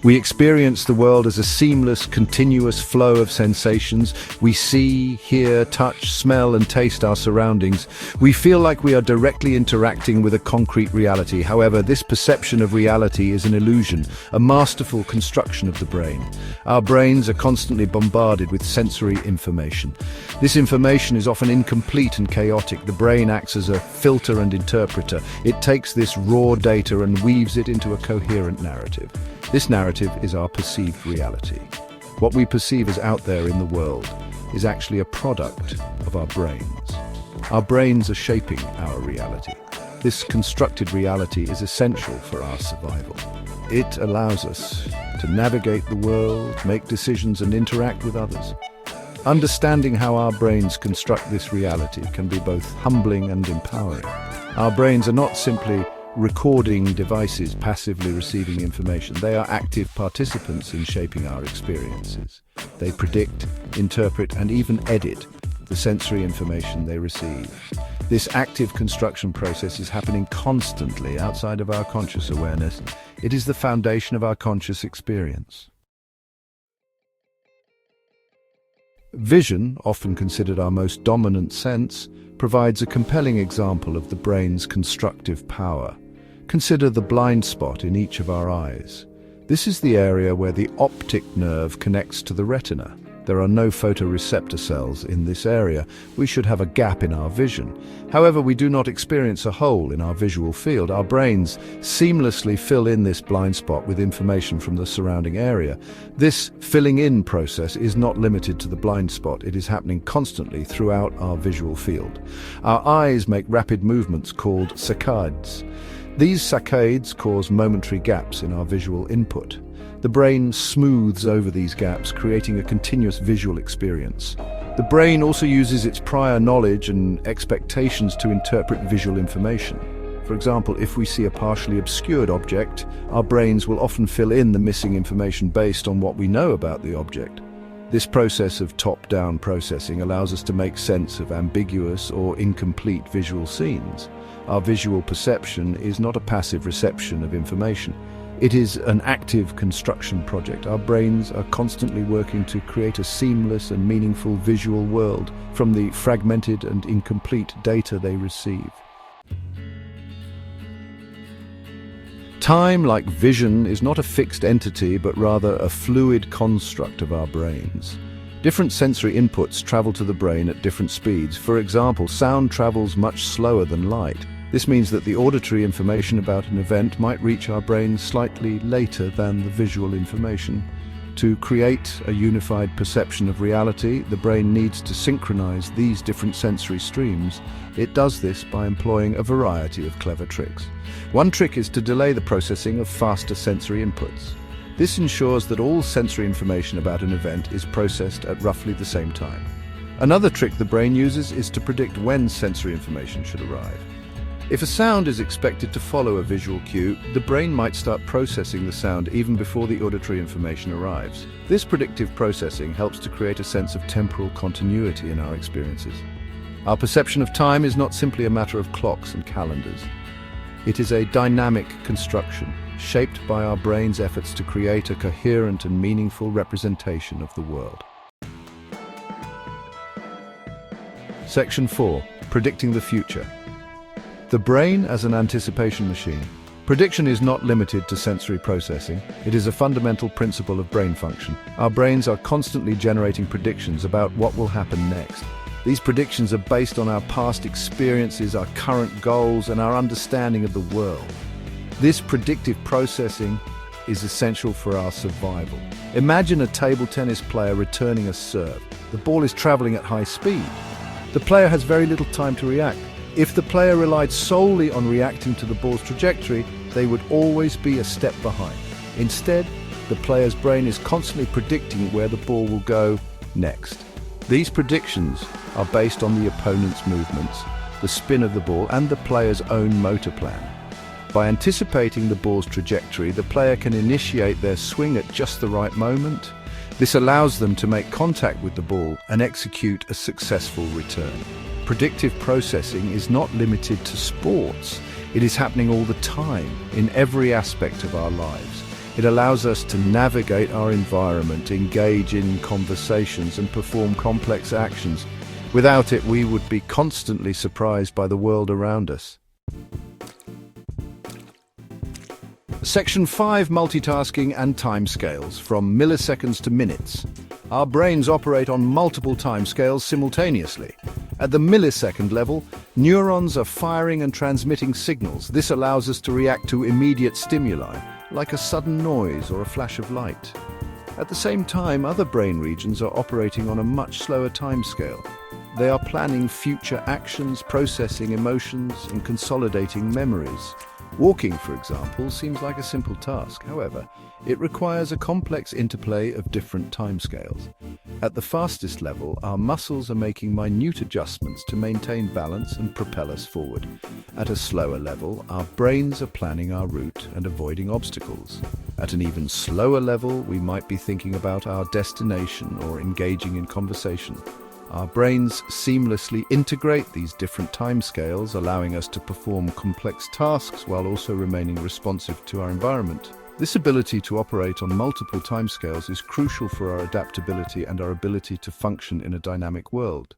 We experience the world as a seamless, continuous flow of sensations. We see, hear, touch, smell, and taste our surroundings. We feel like we are directly interacting with a concrete reality. However, this perception of reality is an illusion, a masterful construction of the brain. Our brains are constantly bombarded with sensory information. This information is often incomplete and chaotic. The brain acts as a filter and interpreter. It takes this raw data and weaves it into a coherent narrative. This narrative is our perceived reality. What we perceive as out there in the world is actually a product of our brains. Our brains are shaping our reality. This constructed reality is essential for our survival. It allows us to navigate the world, make decisions, and interact with others. Understanding how our brains construct this reality can be both humbling and empowering. Our brains are not simply recording devices passively receiving information. They are active participants in shaping our experiences. They predict, interpret, and even edit the sensory information they receive. This active construction process is happening constantly outside of our conscious awareness. It is the foundation of our conscious experience. Vision, often considered our most dominant sense, provides a compelling example of the brain's constructive power. Consider the blind spot in each of our eyes. This is the area where the optic nerve connects to the retina. There are no photoreceptor cells in this area. We should have a gap in our vision. However, we do not experience a hole in our visual field. Our brains seamlessly fill in this blind spot with information from the surrounding area. This filling in process is not limited to the blind spot. It is happening constantly throughout our visual field. Our eyes make rapid movements called saccades. These saccades cause momentary gaps in our visual input. The brain smooths over these gaps, creating a continuous visual experience. The brain also uses its prior knowledge and expectations to interpret visual information. For example, if we see a partially obscured object, our brains will often fill in the missing information based on what we know about the object. This process of top-down processing allows us to make sense of ambiguous or incomplete visual scenes. Our visual perception is not a passive reception of information. It is an active construction project. Our brains are constantly working to create a seamless and meaningful visual world from the fragmented and incomplete data they receive. Time, like vision, is not a fixed entity, but rather a fluid construct of our brains. Different sensory inputs travel to the brain at different speeds. For example, sound travels much slower than light. This means that the auditory information about an event might reach our brains slightly later than the visual information. To create a unified perception of reality, the brain needs to synchronize these different sensory streams. It does this by employing a variety of clever tricks. One trick is to delay the processing of faster sensory inputs. This ensures that all sensory information about an event is processed at roughly the same time. Another trick the brain uses is to predict when sensory information should arrive. If a sound is expected to follow a visual cue, the brain might start processing the sound even before the auditory information arrives. This predictive processing helps to create a sense of temporal continuity in our experiences. Our perception of time is not simply a matter of clocks and calendars. It is a dynamic construction, shaped by our brain's efforts to create a coherent and meaningful representation of the world. Section 4. Predicting the future. The brain as an anticipation machine. Prediction is not limited to sensory processing. It is a fundamental principle of brain function. Our brains are constantly generating predictions about what will happen next. These predictions are based on our past experiences, our current goals, and our understanding of the world. This predictive processing is essential for our survival. Imagine a table tennis player returning a serve. The ball is traveling at high speed. The player has very little time to react. If the player relied solely on reacting to the ball's trajectory, they would always be a step behind. Instead, the player's brain is constantly predicting where the ball will go next. These predictions are based on the opponent's movements, the spin of the ball, and the player's own motor plan. By anticipating the ball's trajectory, the player can initiate their swing at just the right moment. This allows them to make contact with the ball and execute a successful return. Predictive processing is not limited to sports. It is happening all the time, in every aspect of our lives. It allows us to navigate our environment, engage in conversations, and perform complex actions. Without it, we would be constantly surprised by the world around us. Section 5: Multitasking and Timescales, from milliseconds to minutes. Our brains operate on multiple timescales simultaneously. At the millisecond level, neurons are firing and transmitting signals. This allows us to react to immediate stimuli, like a sudden noise or a flash of light. At the same time, other brain regions are operating on a much slower timescale. They are planning future actions, processing emotions, and consolidating memories. Walking, for example, seems like a simple task. However, it requires a complex interplay of different timescales. At the fastest level, our muscles are making minute adjustments to maintain balance and propel us forward. At a slower level, our brains are planning our route and avoiding obstacles. At an even slower level, we might be thinking about our destination or engaging in conversation. Our brains seamlessly integrate these different timescales, allowing us to perform complex tasks while also remaining responsive to our environment. This ability to operate on multiple timescales is crucial for our adaptability and our ability to function in a dynamic world.